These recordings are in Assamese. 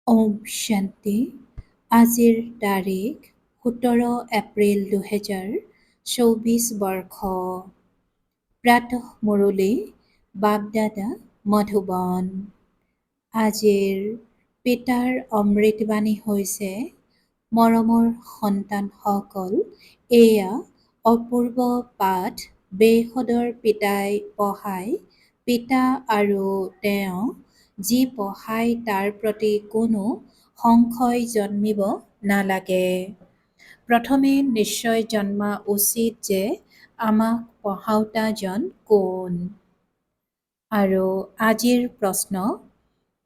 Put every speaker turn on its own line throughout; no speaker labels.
ওম শান্তি। আজিৰ তাৰিখ 17 এপ্ৰিল 2024 বৰ্ষ। প্ৰাতঃ মুৰলী বাগদাদা মধুবন। আজিৰ পিতাৰ অমৃতবাণী হৈছে, মৰমৰ সন্তানসকল, এয়া অপূৰ্ব পাঠ বেশদৰ পিতাই পঢ়ায়। পিতা আৰু তেওঁ যি পঢ়ায় তাৰ প্ৰতি কোনো সংশয় জন্মিব নালাগে। প্ৰথমে নিশ্চয় জন্মা উচিত যে আমাক পঢ়াওঁতাজন কোন। আৰু আজিৰ প্ৰশ্ন,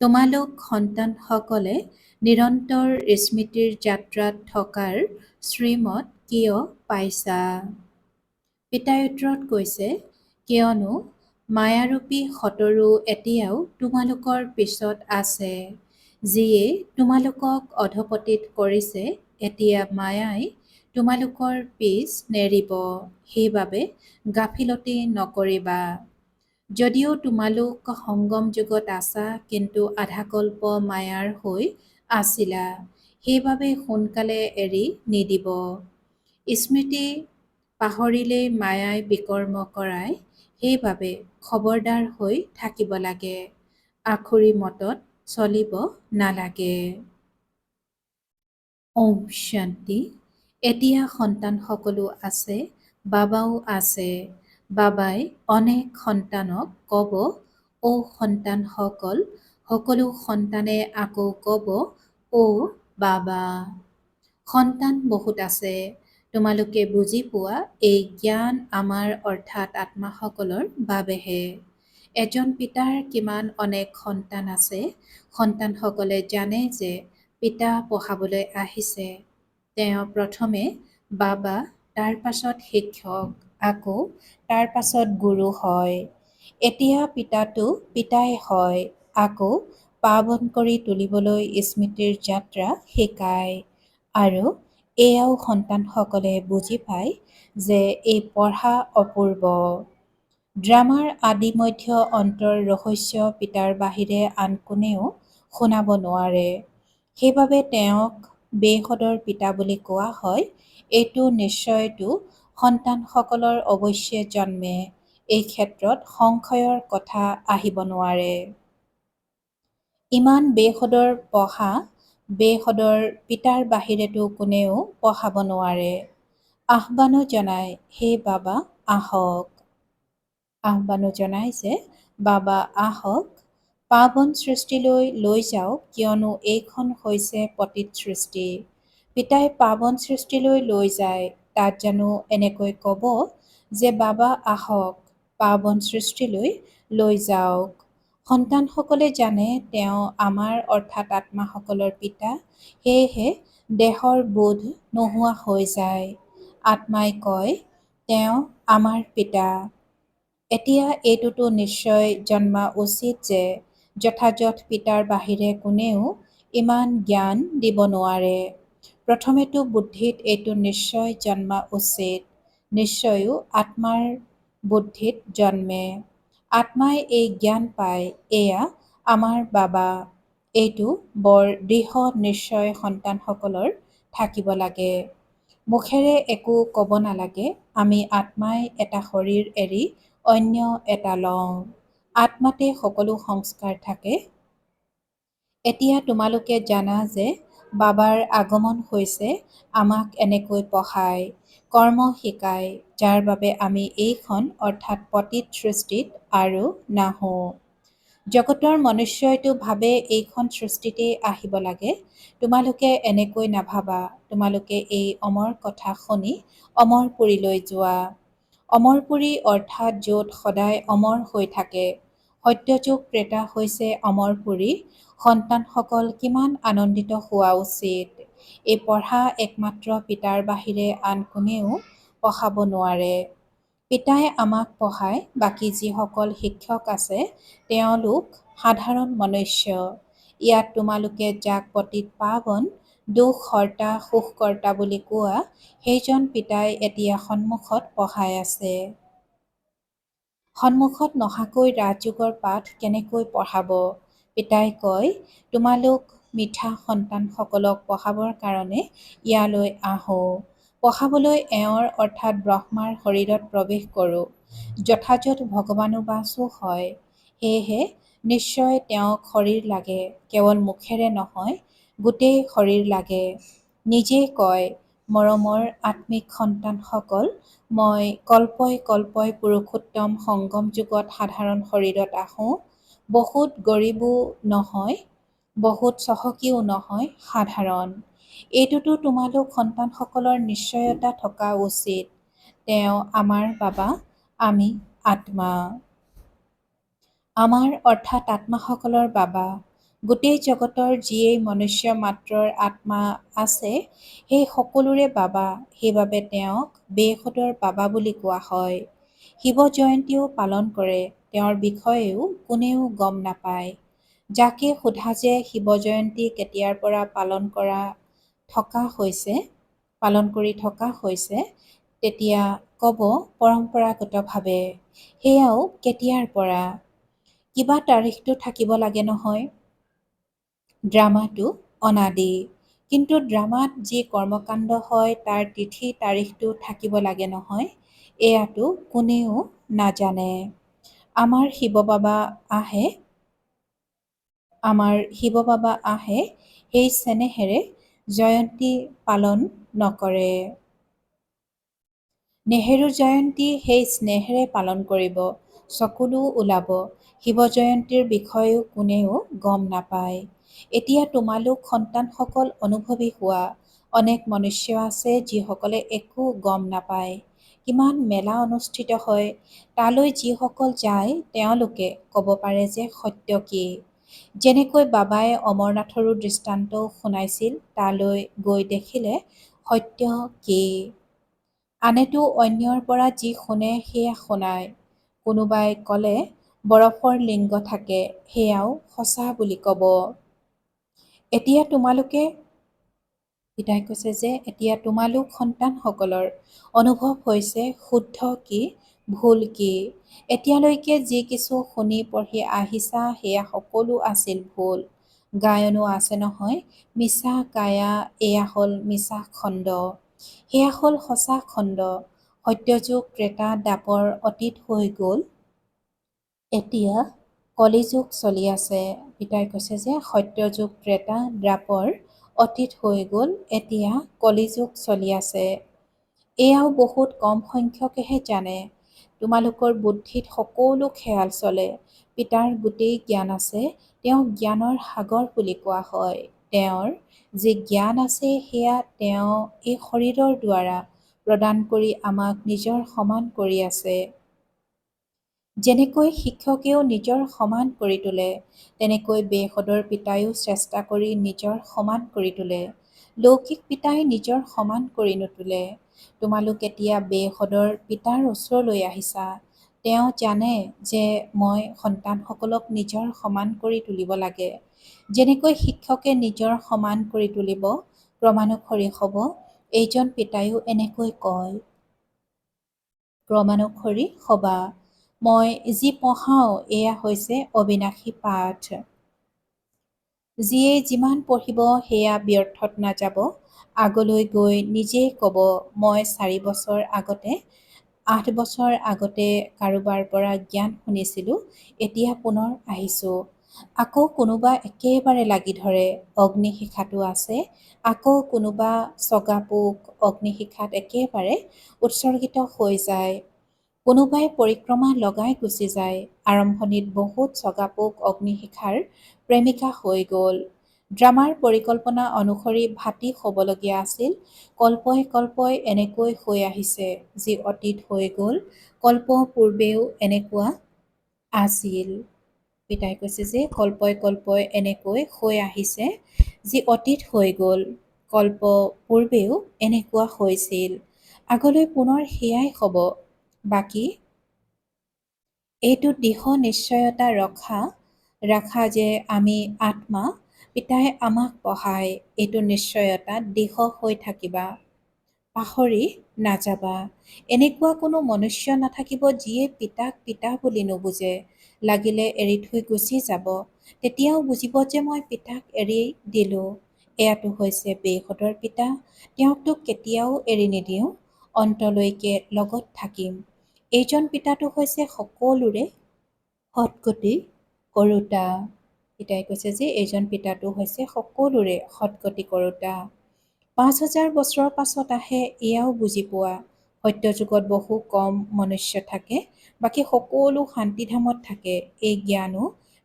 তোমালোক সন্তানসকলে নিৰন্তৰ স্মৃতিৰ যাত্ৰাত থকাৰ শ্ৰীমত কিয় পাইছা? পিতাই উত্তৰত কৈছে, কিয়নো মায়াৰূপী শতৰু এতিয়াও তোমালোকৰ পিছত আছে। যিয়ে তোমালোকক অধঃপতিত কৰিছে, এতিয়া মায়াই তোমালোকৰ পিছ নেৰিব। সেইবাবে গাফিলতি নকৰিবা। যদিও তোমালোক সংগম যুগত আছা, কিন্তু আধাকল্প মায়াৰ হৈ আছিলা। সেইবাবে সোনকালে এৰি নিদিব। স্মৃতি পাহৰিলেই মায়াই বিকৰ্ম কৰায়। সেইবাবে খবৰদাৰ হৈ থাকিব লাগে। আখুৰি মতত চলিব নালাগে। ওম শান্তি। এতিয়া সন্তান সকলো আছে, বাবাও আছে। বাবাই অনেক সন্তানক ক'ব, অ সন্তানসকল। সকলো সন্তানে আকৌ ক'ব, অ বাবা। সন্তান বহুত আছে। তোমালোকে বুজি পোৱা এই জ্ঞান আমাৰ অৰ্থাৎ আত্মাসকলৰ বাবেহে। এজন পিতাৰ কিমান অনেক সন্তান আছে। সন্তানসকলে জানে যে পিতা পঢ়াবলৈ আহিছে। তেওঁ প্ৰথমে বাবা, তাৰ পাছত শিক্ষক, আকৌ তাৰ পাছত গুৰু হয়। এতিয়া পিতাটো পিতাই হয়, আকৌ পাৱন কৰি তুলিবলৈ স্মৃতিৰ যাত্ৰা শিকায়। আৰু এয়াও সন্তানসকলে বুজি পায় যে এই পঢ়া অপূৰ্ব। ড্ৰামাৰ আদি মধ্য অন্তৰ ৰহস্য পিতাৰ বাহিৰে আন কোনেও শুনাব নোৱাৰে। সেইবাবে তেওঁক বেশদৰ পিতা বুলি কোৱা হয়। এইটো নিশ্চয়তো সন্তানসকলৰ অৱশ্যে জন্মে। এই ক্ষেত্ৰত সংশয়ৰ কথা আহিব নোৱাৰে। ইমান বেশদৰ পঢ়া বেশদৰ পিতাৰ বাহিৰেতো কোনেও পঢ়াব নোৱাৰে। আহ্বানো জনায়, হে বাবা আহক। আহ্বানো জনায় যে বাবা আহক, পাৱন সৃষ্টিলৈ লৈ যাওক, কিয়নো এইখন হৈছে পতিত সৃষ্টি। পিতাই পাৱন সৃষ্টিলৈ লৈ যায়, তাত জানো এনেকৈ ক'ব যে বাবা আহক, পাৱন সৃষ্টিলৈ লৈ যাওক। সন্তানসকলে জানে তেওঁ আমাৰ অৰ্থাৎ আত্মাসকলৰ পিতা। সেয়েহে দেহৰ বোধ নোহোৱা হৈ যায়। আত্মাই কয়, তেওঁ আমাৰ পিতা। এতিয়া এইটোতো নিশ্চয় জন্মা উচিত যে যথাযথ পিতাৰ বাহিৰে কোনেও ইমান জ্ঞান দিব নোৱাৰে। প্ৰথমেতো বুদ্ধিত এইটো নিশ্চয় জন্মা উচিত। নিশ্চয়ো আত্মাৰ বুদ্ধিত জন্মে। আত্মাই এই জ্ঞান পায়, এয়া আমাৰ বাবা। এইটো বৰ দৃঢ় নিশ্চয় সন্তানসকলৰ থাকিব লাগে। মুখেৰে একো ক'ব নালাগে, আমি আত্মাই এটা শৰীৰ এৰি অন্য এটা লওঁ। আত্মাতে সকলো সংস্কাৰ থাকে। এতিয়া তোমালোকে জানা যে বাবাৰ আগমন হৈছে আমাক এনেকৈ পঢ়ায়, কৰ্ম শিকায়, যাৰ বাবে আমি এইখন অৰ্থাৎ পতিত সৃষ্টিত আৰু নাহোঁ। জগতৰ মনুষ্যইতো ভাবে এইখন সৃষ্টিতেই আহিব লাগে। তোমালোকে এনেকৈ নাভাবা। তোমালোকে এই অমৰ কথা শুনি অমৰপুৰীলৈ যোৱা। অমৰপুৰী অৰ্থাৎ য'ত সদায় অমৰ হৈ থাকে। সত্যযুগ ত্ৰেতা হৈছে অমৰপুৰী। সন্তানসকল কিমান আনন্দিত হোৱা উচিত। এই পঢ়া একমাত্ৰ পিতাৰ বাহিৰে আন কোনেও পঢ়াব নোৱাৰে। পিতাই আমাক পঢ়ায়, বাকী যিসকল শিক্ষক আছে তেওঁলোক সাধাৰণ মনুষ্য। ইয়াত তোমালোকে যাক পতিত পাৱন, দুখ হৰ্তা সুখকৰ্তা বুলি কোৱা, সেইজন পিতাই এতিয়া সন্মুখত পঢ়াই আছে। সন্মুখত নহাকৈ ৰাজযোগৰ পাঠ কেনেকৈ পঢ়াব? পিতাই কয়, তোমালোক মিঠা সন্তানসকলক পঢ়াবৰ কাৰণে ইয়ালৈ আহোঁ। পঢ়াবলৈ এওঁৰ অৰ্থাৎ ব্ৰহ্মাৰ শৰীৰত প্ৰৱেশ কৰোঁ। যথাযথ ভগৱানুবাসো হয়। সেয়েহে নিশ্চয় তেওঁক শৰীৰ লাগে, কেৱল মুখেৰে নহয়, গোটেই শৰীৰ লাগে। নিজেই কয়, মৰমৰ আত্মিক সন্তানসকল, মই কল্পই কল্পই পুৰুষোত্তম সংগম যুগত সাধাৰণ শৰীৰত আহোঁ। বহুত গৰীবো নহয়, বহুত চহকীও নহয়, সাধাৰণ। এইটোতো তোমালোক সন্তানসকলৰ নিশ্চয়তা থকা উচিত। তেওঁ আমাৰ বাবা, আমি আত্মা। আমাৰ অৰ্থাৎ আত্মাসকলৰ বাবা। গোটেই জগতৰ যিয়েই মনুষ্য মাত্ৰৰ আত্মা আছে, সেই সকলোৰে বাবা। সেইবাবে তেওঁক বেশদৰ বাবা বুলি কোৱা হয়। শিৱ জয়ন্তীও পালন কৰে, তেওঁৰ বিষয়েও কোনেও গম নাপায়। যাকে সোধা যে শিৱ জয়ন্তী কেতিয়াৰ পৰা পালন কৰি থকা হৈছে, তেতিয়া ক'ব পৰম্পৰাগতভাৱে। সেয়াও কেতিয়াৰ পৰা। কিবা তাৰিখটো থাকিব লাগে নহয়। ড্ৰামাটো অনাদি। কিন্তু ড্ৰামাত যি কৰ্মকাণ্ড হয় তাৰ তিথি তাৰিখটো থাকিব লাগে নহয়। এয়াটো কোনেও নাজানে। আমাৰ শিৱ বাবা আহে, সেই চেনেহেৰে জয়ন্তী পালন নকৰে। নেহেৰু জয়ন্তী সেই স্নেহেৰে পালন কৰিব, চকুলো ওলাব। শিৱ জয়ন্তীৰ বিষয়েও কোনেও গম নাপায়। এতিয়া তোমালোক সন্তানসকল অনুভৱী হোৱা। অনেক মনুষ্য আছে যিসকলে একো গম নাপায়। কিমান মেলা অনুষ্ঠিত হয়, তালৈ যিসকল যায় তেওঁলোকে ক'ব পাৰে যে সত্য কি। যেনেকৈ বাবাই অমৰনাথৰো দৃষ্টান্ত শুনাইছিল, তালৈ গৈ দেখিলে সত্য কি। আনেতো অন্যৰ পৰা যি শুনে সেয়া শুনায়। কোনোবাই ক'লে বৰফৰ লিংগ থাকে, সেয়াও সঁচা বুলি ক'ব। পিতাই কৈছে যে এতিয়া তোমালোক সন্তানসকলৰ অনুভৱ হৈছে শুদ্ধ কি, ভুল কি। এতিয়ালৈকে যি কিছু শুনি পঢ়ি আহিছা সেয়া সকলো আছিল ভুল। গায়নো আছে নহয়, মিছা কায়া, এয়া হ'ল মিছা খণ্ড, সেয়া হ'ল সঁচা খণ্ড। সত্যযুগ ত্ৰেতা দ্বাপৰ অতীত হৈ গ'ল, এতিয়া কলিযুগ চলি আছে। পিতাই কৈছে যে সত্যযুগ ত্ৰেতা দ্বাপৰ অতীত হৈ গ'ল, এতিয়া কলিযুগ চলি আছে। এয়াও বহুত কম সংখ্যকেহে জানে। তোমালোকৰ বুদ্ধিত সকলো খেয়াল চলে। পিতাৰ গোটেই জ্ঞান আছে, তেওঁক জ্ঞানৰ সাগৰ বুলি কোৱা হয়। তেওঁৰ যি জ্ঞান আছে সেয়া তেওঁ এই শৰীৰৰ দ্বাৰা প্ৰদান কৰি আমাক নিজৰ সমান কৰি আছে। যেনেকৈ শিক্ষকেও নিজৰ সমান কৰি তোলে, তেনেকৈ বেশদৰ পিতায়ো চেষ্টা কৰি নিজৰ সমান কৰি তোলে। লৌকিক পিতাই নিজৰ সমান কৰি নোতোলে। তোমালোক এতিয়া বেশদৰ পিতাৰ ওচৰলৈ আহিছা। তেওঁ জানে যে মই সন্তানসকলক নিজৰ সমান কৰি তুলিব লাগে। যেনেকৈ শিক্ষকে নিজৰ সমান কৰি তুলিব, ক্ৰমানুসৰি হ'ব, এইজন পিতায়ো এনেকৈ কয়। ক্ৰমানুসৰি হ'বা। মই যি পঢ়াওঁ এয়া হৈছে অবিনাশী পাঠ। যিয়ে যিমান পঢ়িব সেয়া ব্যৰ্থত নাযাব। আগলৈ গৈ নিজেই ক'ব, মই 4 বছৰ আগতে, 8 বছৰ আগতে কাৰোবাৰ পৰা জ্ঞান শুনিছিলোঁ, এতিয়া পুনৰ আহিছোঁ। আকৌ কোনোবা একেবাৰে লাগি ধৰে, অগ্নিশিখাতো আছে। আকৌ কোনোবা চগাপোক অগ্নিশিখাত একেবাৰে উৎসৰ্গিত হৈ যায়। কোনোবাই পৰিক্ৰমা লগাই গুচি যায়। আৰম্ভণিত বহুত চগাপোক অগ্নিশিখাৰ প্ৰেমিকা হৈ গ'ল। ড্ৰামাৰ পৰিকল্পনা অনুসৰি ভাতী হ'বলগীয়া আছিল। কল্পই কল্পই এনেকৈ হৈ আহিছে। যি অতীত হৈ গ'ল, কল্প পূৰ্বেও এনেকুৱা আছিল। পিতাই কৈছে যে কল্পই কল্পই এনেকৈ হৈ আহিছে। যি অতীত হৈ গ'ল, কল্প পূৰ্বেও এনেকুৱা হৈছিল। আগলৈ পুনৰ সেয়াই হ'ব। বাকী এইটো দৃঢ় নিশ্চয়তা ৰাখা যে আমি আত্মা, পিতাই আমাক পঢ়ায়, এইটো নিশ্চয়তাত দৃঢ় হৈ থাকিবা। পাহৰি নাযাবা। এনেকুৱা কোনো মনুষ্য নাথাকিব যিয়ে পিতাক পিতা বুলি নুবুজে। লাগিলে এৰি থৈ গুচি যাব। তেতিয়াও বুজিব যে মই পিতাক এৰি দিলোঁ। এয়াতো হৈছে বেসদৰ পিতা। তেওঁকতো কেতিয়াও এৰি নিদিওঁ, অন্তলৈকে লগত থাকিম। এইজন পিতাটো হৈছে সকলোৰে সৎগতি কৰোঁতা। পিতাই কৈছে যে এইজন পিতাটো হৈছে সকলোৰে সৎগতি কৰোঁতা। ৫,০০০ বছৰৰ পাছত আহে এয়াও বুজি পোৱা। সত্যযুগত বহু কম মনুষ্য থাকে, বাকী সকলো শান্তিধামত থাকে। এই জ্ঞানো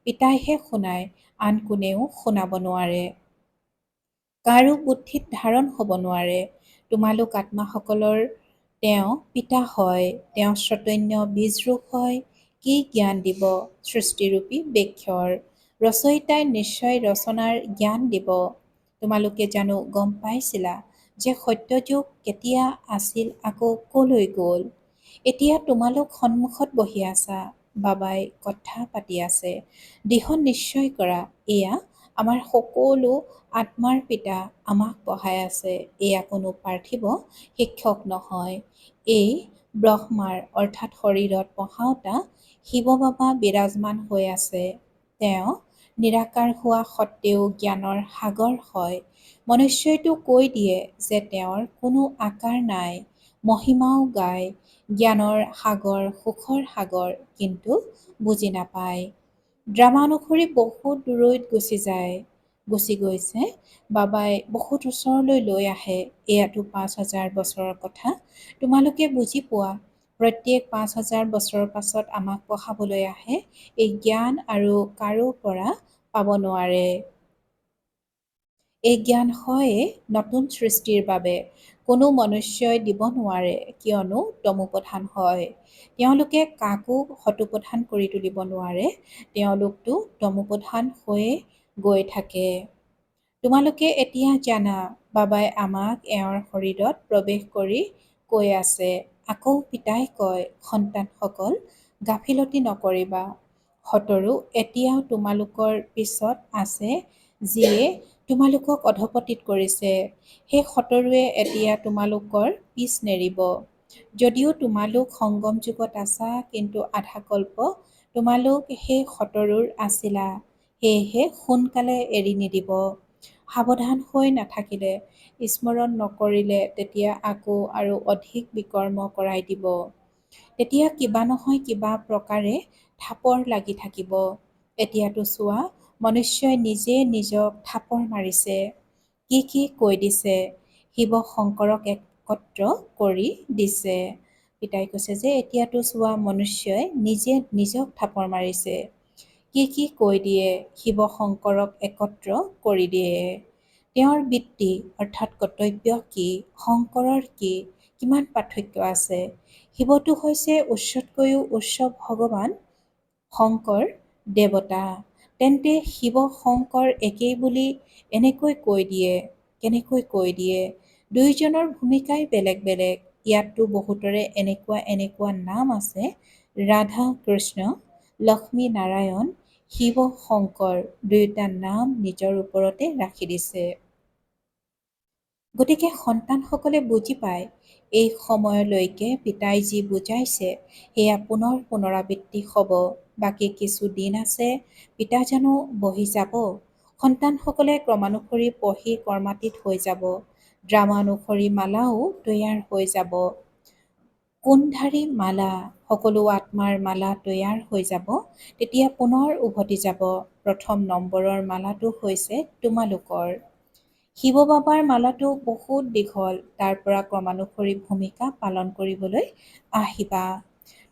পিতাইহে শুনায়, আন কোনেও শুনাব নোৱাৰে। কাৰো বুদ্ধিত ধাৰণ হ'ব নোৱাৰে। তোমালোক আত্মাসকলৰ তেওঁ পিতা হয়, তেওঁ চৈতন্য বীজৰূপ হয়। কি জ্ঞান দিব? সৃষ্টিৰূপী বৃক্ষৰ। ৰচয়িতাই নিশ্চয় ৰচনাৰ জ্ঞান দিব। তোমালোকে জানো গম পাইছিলা যে সত্যযুগ কেতিয়া আছিল, আকৌ কলৈ গ'ল? এতিয়া তোমালোক সন্মুখত বহি আছা, বাবাই কথা পাতি আছে। দিহন নিশ্চয় কৰা, এয়া আমাৰ সকলো আত্মাৰ পিতা আমাক পঢ়াই আছে। এয়া কোনো পাৰ্থিৱ শিক্ষক নহয়। এই ব্ৰহ্মাৰ অৰ্থাৎ শৰীৰত পঢ়াওঁতা শিৱ বাবা বিৰাজমান হৈ আছে। তেওঁ নিৰাকাৰ হোৱা সত্ত্বেও জ্ঞানৰ সাগৰ হয়। মনুষ্যইতো কৈ দিয়ে যে তেওঁৰ কোনো আকাৰ নাই, মহিমাও গায় জ্ঞানৰ সাগৰ, সুখৰ সাগৰ, কিন্তু বুজি নাপায়। ড্ৰামানুসৰি বহুত দূৰৈত গুচি গৈছে। বাবাই বহুত ওচৰলৈ লৈ আহে। এয়াতো ৫,০০০ বছৰৰ কথা। তোমালোকে বুজি পোৱা। প্ৰত্যেক ৫,০০০ বছৰৰ পাছত আমাক পঢ়াবলৈ আহে। এই জ্ঞান আৰু কাৰো পৰা পাব নোৱাৰে। এই জ্ঞান হয়ে নতুন সৃষ্টিৰ বাবে। কোনো মনুষ্যই দিব নোৱাৰে, কিয়নো তমোপ্ৰধান হয়। তেওঁলোকে কাকো সতোপ্ৰধান কৰি তুলিব নোৱাৰে। তেওঁলোকতো তমোপ্ৰধান হৈয়ে গৈ থাকে। তোমালোকে এতিয়া জানা, বাবাই আমাক এওঁৰ শৰীৰত প্ৰৱেশ কৰি কৈ আছে। আকৌ পিতাই কয়, সন্তানসকল গাফিলতি নকৰিবা। সতৰো এতিয়াও তোমালোকৰ পিছত আছে, যিয়ে তোমালোকক অধঃপতিত কৰিছে। সেই সতৰোৱে এতিয়া তোমালোকৰ পিছ নেৰিব। যদিও তোমালোক সংগম যুগত আছা, কিন্তু আধাকল্প তোমালোক সেই সতৰোৰ আছিলা। সেয়েহে সোনকালে এৰি নিদিব। সাৱধান হৈ নাথাকিলে, স্মৰণ নকৰিলে তেতিয়া আকৌ আৰু অধিক বিকৰ্ম কৰাই দিব। তেতিয়া কিবা নহয় কিবা প্ৰকাৰে থাপৰ লাগি থাকিব। এতিয়াতো চোৱা, মনুষ্যই নিজে নিজক থাপৰ মাৰিছে। কি কৈ দিছে? শিৱ শংকৰক একত্ৰ কৰি দিছে। পিতাই কৈছে যে এতিয়াতো চোৱা, মনুষ্যই নিজে নিজক থাপৰ মাৰিছে। কি কৈ দিয়ে? শিৱ শংকৰক একত্ৰ কৰি দিয়ে। তেওঁৰ বৃত্তি অৰ্থাৎ কৰ্তব্য কি? শংকৰৰ কি? কিমান পাৰ্থক্য আছে? শিৱটো হৈছে উচ্চতকৈও উচ্চ ভগৱান, শংকৰ দেৱতা। তেন্তে শিৱ শংকৰ একেই বুলি এনেকৈ কৈ দিয়ে? কেনেকৈ কৈ দিয়ে? দুয়োজনৰ ভূমিকাই বেলেগ বেলেগ। ইয়াততো বহুতৰে এনেকুৱা নাম আছে, ৰাধা কৃষ্ণ, লক্ষ্মী নাৰায়ণ, শিৱ শংকৰ, দুয়োটা নাম নিজৰ ওপৰতে ৰাখি দিছে। গতিকে সন্তানসকলে বুজি পায়, এই সময়লৈকে পিতাই যি বুজাইছে সেয়া পুনৰ পুনৰাবৃত্তি হ'ব। বাকী কিছু দিন আছে, পিতা জানো বহি যাব? সন্তানসকলে ক্ৰমানুসৰি পঢ়ি কৰ্মাতীত হৈ যাব। ড্ৰামানুসৰি মালাও তৈয়াৰ হৈ যাব। কোণধাৰী মালা, সকলো আত্মাৰ মালা তৈয়াৰ হৈ যাব। তেতিয়া পুনৰ উভতি যাব। প্ৰথম নম্বৰৰ মালাটো হৈছে তোমালোকৰ। শিৱ বাবাৰ মালাটো বহুত দীঘল, তাৰ পৰা ক্ৰমানুসৰি ভূমিকা পালন কৰিবলৈ আহিবা।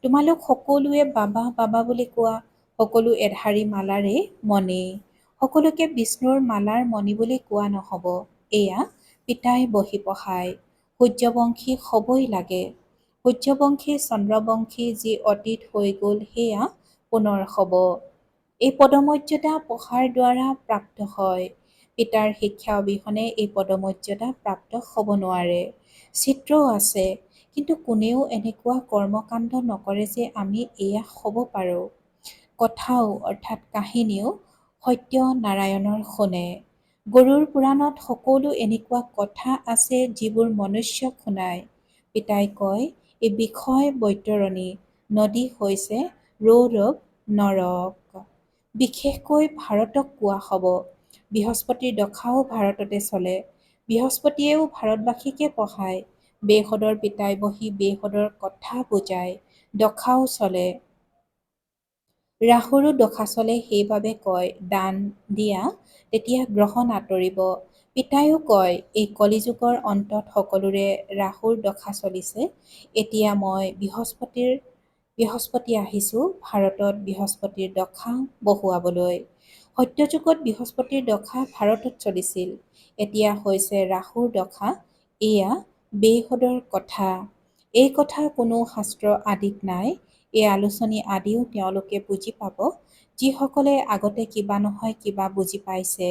তোমালোক সকলোৱে বাবা বাবা বুলি কোৱা, সকলো এধাৰী মালাৰে মণি। সকলোকে বিষ্ণুৰ মালাৰ মণি বুলি কোৱা নহ'ব। এয়া পিতাই বহি পঢ়ায়। সূৰ্যবংশী হ'বই লাগে। সূৰ্যবংশী চন্দ্ৰবংশী যি অতীত হৈ গ'ল সেয়া পুনৰ হ'ব। এই পদমৰ্যাদা পঢ়াৰ দ্বাৰা প্ৰাপ্ত হয়। পিতাৰ শিক্ষা অবিহনে এই পদমৰ্যাদা প্ৰাপ্ত হ'ব নোৱাৰে। চিত্ৰও আছে, কিন্তু কোনেও এনেকুৱা কৰ্মকাণ্ড নকৰে যে আমি এয়া হ'ব পাৰোঁ। কথাও অৰ্থাৎ কাহিনীও সত্যনাৰায়ণৰ শুনে। গৰুড় পুৰাণত সকলো এনেকুৱা কথা আছে যিবোৰ মনুষ্যক শুনায়। পিতাই কয়, এই বিষয় বৈতৰণী নদী হৈছে ৰৌৰৱ নৰক। বিশেষকৈ ভাৰতক কোৱা হ'ব। বৃহস্পতিৰ দশাও ভাৰততে চলে। বৃহস্পতিয়েও ভাৰতবাসীকে পঢ়ায়। বেসদৰ পিতাই বহি বেসদৰ কথা বুজায়। দশাও চলে। ৰাহুৰো দশা চলে, সেইবাবে কয় দান দিয়া তেতিয়া গ্ৰহণ আঁতৰিব। পিতায়ো কয় এই কলিযুগৰ অন্তত সকলোৰে ৰাহুৰ দশা চলিছে। এতিয়া মই বৃহস্পতি আহিছোঁ ভাৰতত বৃহস্পতিৰ দশা বহুৱাবলৈ। সত্যযুগত বৃহস্পতিৰ দশা ভাৰতত চলিছিল। এতিয়া হৈছে ৰাহুৰ দশা। এয়া বেসদৰ কথা। এই কথা কোনো শাস্ত্ৰ আদিত নাই। এই আলোচনী আদিও তেওঁলোকে বুজি পাব, যিসকলে আগতে কিবা নহয় কিবা বুজি পাইছে।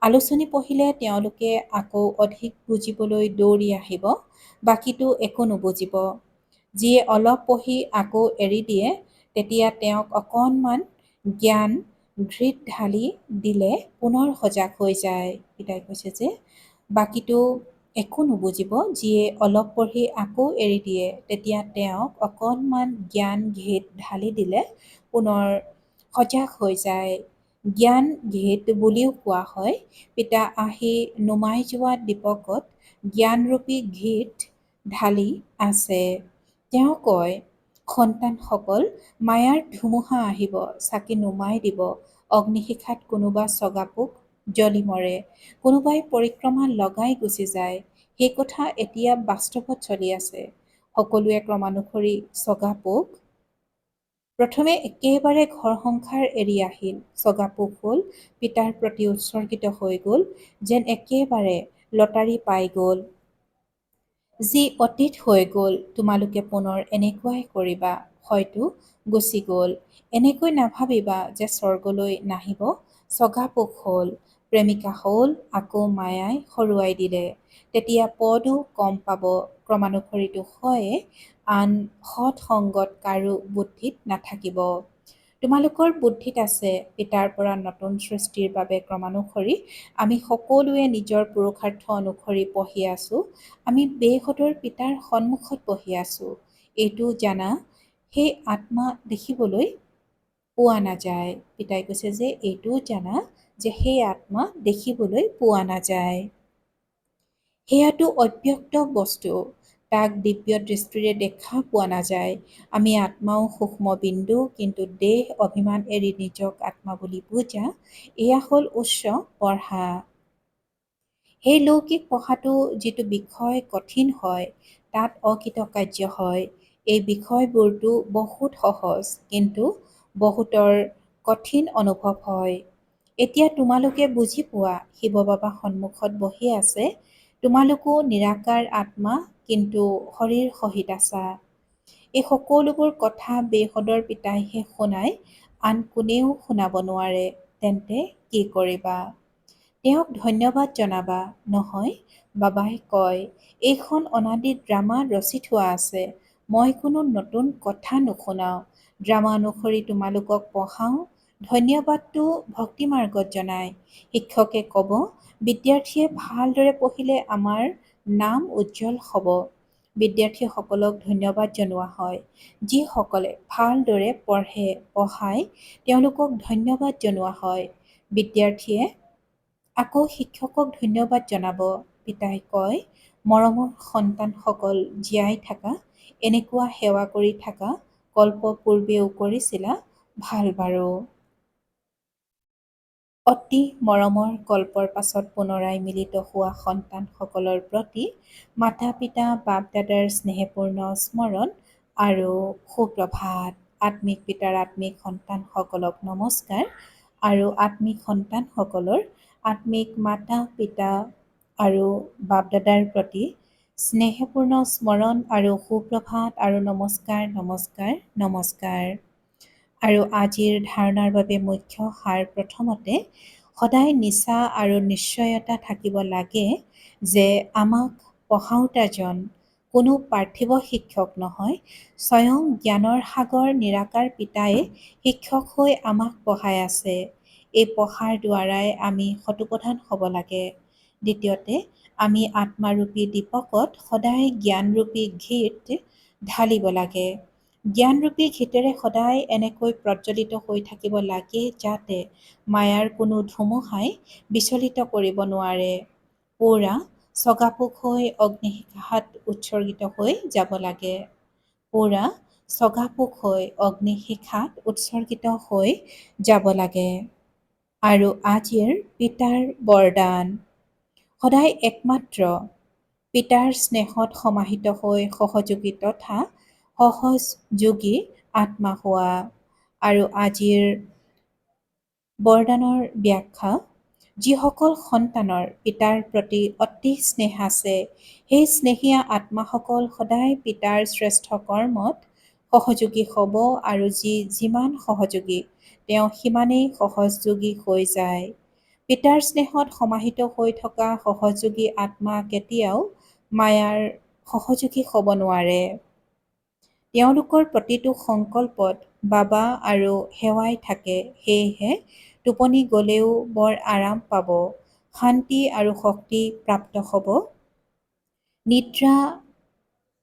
আলোচনী পঢ়িলে তেওঁলোকে আকৌ অধিক বুজিবলৈ দৌৰি আহিব, বাকীটো একো নুবুজিব। যিয়ে অলপ পঢ়ি আকৌ এৰি দিয়ে, তেতিয়া তেওঁক অকণমান জ্ঞান ঘৃত ঢালি দিলে পুনৰ সজাগ হৈ যায়। পিতাই কৈছে যে বাকীটো একো নুবুজিব, যিয়ে অলপ পঢ়ি আকৌ এৰি দিয়ে, তেতিয়া তেওঁক অকণমান জ্ঞান ঘৃত ঢালি দিলে পুনৰ সজাগ হৈ যায়। জ্ঞান ঘৃত বুলিও কোৱা হয়। পিতা আহি নুমাই যোৱা দীপকত জ্ঞানৰূপী ঘৃত ঢালি আছে। তেওঁ কয়, সন্তানসকল, মায়াৰ ধুমুহা আহিব, চাকি নুমাই দিব। অগ্নিশিখাত কোনোবা চগাপোক জ্বলি মৰে, কোনোবাই পৰিক্ৰমা লগাই গুচি যায়। সেই কথা এতিয়া বাস্তৱত চলি আছে। সকলোৱে ক্ৰমানুসৰি চগাপোক। প্ৰথমে একেবাৰে ঘৰ সংসাৰ এৰি আহিল। চগাপোক হ'ল, পিতাৰ প্ৰতি উৎসৰ্গিত হৈ গ'ল, যেন একেবাৰে লটাৰী পাই গ'ল। যি অতীত হৈ গ'ল, তোমালোকে পুনৰ এনেকুৱাই কৰিবা। হয়তো গুচি গ'ল। এনেকৈ নাভাবিবা যে স্বৰ্গলৈ নাহিব। চগাপোক হ'ল, প্ৰেমিকা হ'ল, আকৌ মায়াই হৰুৱাই দিলে। তেতিয়া পদো কম পাব। ক্ৰমানুসৰিতো হয়ে, আন সৎ সংগত কাৰো বুদ্ধিত নাথাকিব। তোমালোকৰ বুদ্ধিত আছে। পিতাৰ পৰা নতুন সৃষ্টিৰ বাবে ক্ৰমানুসৰি আমি সকলোৱে নিজৰ পুৰুষাৰ্থ অনুসৰি পঢ়ি আছো। আমি বেসদৰ পিতাৰ সন্মুখত পঢ়ি আছো। এইটো জানা, সেই আত্মা দেখিবলৈ পোৱা নাযায়। পিতাই কৈছে যে এইটোও জানা যে সেই আত্মা দেখিবলৈ পোৱা নাযায়। সেয়াটো অব্যক্ত বস্তু, তাক দিব্য দৃষ্টিৰে দেখা পোৱা নাযায়। আমি আত্মাও সূক্ষ্ম বিন্দু, কিন্তু দেহ অভিমান এৰি নিজক আত্মা বুলি বুজা, এয়া হ'ল উচ্চ পঢ়া। সেই লৌকিক পঢ়াটো যিটো বিষয় কঠিন হয়, তাত অকৃতকাৰ্য হয়। এই বিষয়বোৰতো বহুত সহজ, কিন্তু বহুতৰ কঠিন অনুভৱ হয়। এতিয়া তোমালোকে বুজি পোৱা, শিৱ বাবা সন্মুখত বহি আছে। তোমালোকো নিৰাকাৰ আত্মা, কিন্তু শৰীৰ সহিত আছা। এই সকলোবোৰ কথা বেসদৰ পিতাইহে শুনায়, আন কোনেও শুনাব নোৱাৰে। তেন্তে কি কৰিবা? তেওঁক ধন্যবাদ জনাবা, নহয়? বাবাই কয়, এইখন অনাদি ড্ৰামা ৰচি থোৱা আছে। মই কোনো নতুন কথা নুশুনাওঁ। ড্ৰামা অনুসৰি তোমালোকক পঢ়াওঁ। ধন্যবাদটো ভক্তিমাৰ্গত জনায়। শিক্ষকে ক'ব, বিদ্যাৰ্থীয়ে ভালদৰে পঢ়িলে আমাৰ নাম উজ্জ্বল হ'ব। বিদ্যাৰ্থীসকলক ধন্যবাদ জনোৱা হয়। যিসকলে ভালদৰে পঢ়ায়, তেওঁলোকক ধন্যবাদ জনোৱা হয়। বিদ্যাৰ্থীয়ে আকৌ শিক্ষকক ধন্যবাদ জনাব। পিতাই কয়, মৰমৰ সন্তানসকল, জীয়াই থাকা, এনেকুৱা সেৱা কৰি থাকা। কল্প পূৰ্বেও কৰিছিলা, ভাল বাৰু। অতি মৰমৰ কল্পৰ পাছত পুনৰাই মিলিত হোৱা সন্তানসকলৰ প্ৰতি মাতা পিতা বাপ দাদাৰ স্নেহপূৰ্ণ স্মৰণ আৰু সুপ্ৰভাত। আত্মিক পিতাৰ আত্মিক সন্তানসকলক নমস্কাৰ, আৰু আত্মিক সন্তানসকলৰ আত্মিক মাতা পিতা আৰু বাপ দাদাৰ প্ৰতি স্নেহপূৰ্ণ স্মৰণ আৰু সুপ্ৰভাত আৰু নমস্কাৰ নমস্কাৰ নমস্কাৰ। আৰু আজিৰ ধাৰণাৰ বাবে মুখ্য সাৰ, প্ৰথমতে সদায় নিচা আৰু নিশ্চয়তা থাকিব লাগে যে আমাক পঢ়াওঁতাজন কোনো পাৰ্থিৱ শিক্ষক নহয়, স্বয়ং জ্ঞানৰ সাগৰ নিৰাকাৰ পিতায়ে শিক্ষক হৈ আমাক পঢ়াই আছে। এই পঢ়াৰ দ্বাৰাই আমি শতপ্ৰধান হ'ব লাগে। দ্বিতীয়তে, আমি আত্মাৰূপী দীপকত সদায় জ্ঞানৰূপী ঘৃত ঢালিব লাগে। জ্ঞানৰূপী ঘিতেৰে সদায় এনেকৈ প্ৰজ্বলিত হৈ থাকিব লাগে যাতে মায়াৰ কোনো ধুমুহাই বিচলিত কৰিব নোৱাৰে। পুৰা চগাপোক হৈ অগ্নিশিখাত উৎসৰ্গিত হৈ যাব লাগে। পুৰা চগাপোক হৈ অগ্নিশিখাত উৎসৰ্গিত হৈ যাব লাগে। আৰু আজিৰ পিতাৰ বৰদান সদায় একমাত্ৰ পিতাৰ স্নেহত সমাহিত হৈ সহযোগী তথা সহযোগী আত্মা হোৱা। আৰু আজিৰ বৰদানৰ ব্যাখ্যা যিসকল সন্তানৰ পিতাৰ প্ৰতি অতি স্নেহ আছে সেই স্নেহীয়া আত্মাসকল সদায় পিতাৰ শ্ৰেষ্ঠ কৰ্মত সহযোগী হ'ব আৰু যিমান সহযোগী তেওঁ সিমানেই সহযোগী হৈ যায়। পিতাৰ স্নেহত সমাহিত হৈ থকা সহযোগী আত্মা কেতিয়াও মায়াৰ সহযোগী হ'ব নোৱাৰে। তেওঁলোকৰ প্ৰতিটো সংকল্পত বাবা আৰু সেৱাই থাকে। সেয়েহে টোপনি গ'লেও বৰ আৰাম পাব, শান্তি আৰু শক্তি প্ৰাপ্ত হ'ব।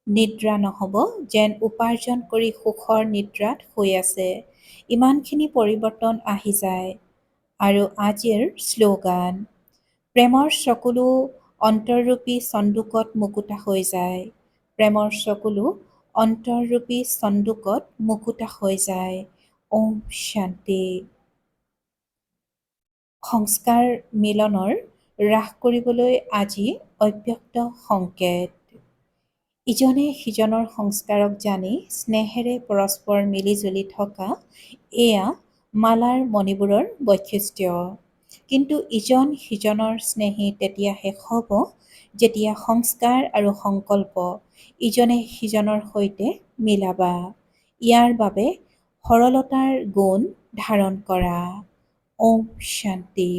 নিদ্ৰা নহ'ব যেন উপাৰ্জন কৰি সুখৰ নিদ্ৰাত শুই আছে। ইমানখিনি পৰিৱৰ্তন আহি যায়। আৰু আজিৰ শ্লোগান প্ৰেমৰ চকুলো অন্তৰৰূপী চন্দুকত মুকুতা হৈ যায়। প্ৰেমৰ চকুলো অন্তৰৰূপী চন্দুকত মুকুতা হৈ যায়। ওম শান্তি। সংস্কাৰ মিলনৰ হ্ৰাস কৰিবলৈ আজি অব্যক্ত সংকেত। ইজনে সিজনৰ সংস্কাৰক জানি স্নেহেৰে পৰস্পৰ মিলিজুলি থকা এয়া মালাৰ মণিবোৰৰ বৈশিষ্ট্য। কিন্তু ইজন সিজনৰ স্নেহী তেতিয়া শেষ হ'ব যেতিয়া সংস্কাৰ আৰু সংকল্প ইজনে সিজনৰ সৈতে মিলাবা। ইয়াৰ বাবে সৰলতাৰ গুণ ধাৰণ কৰা। ওম শান্তি।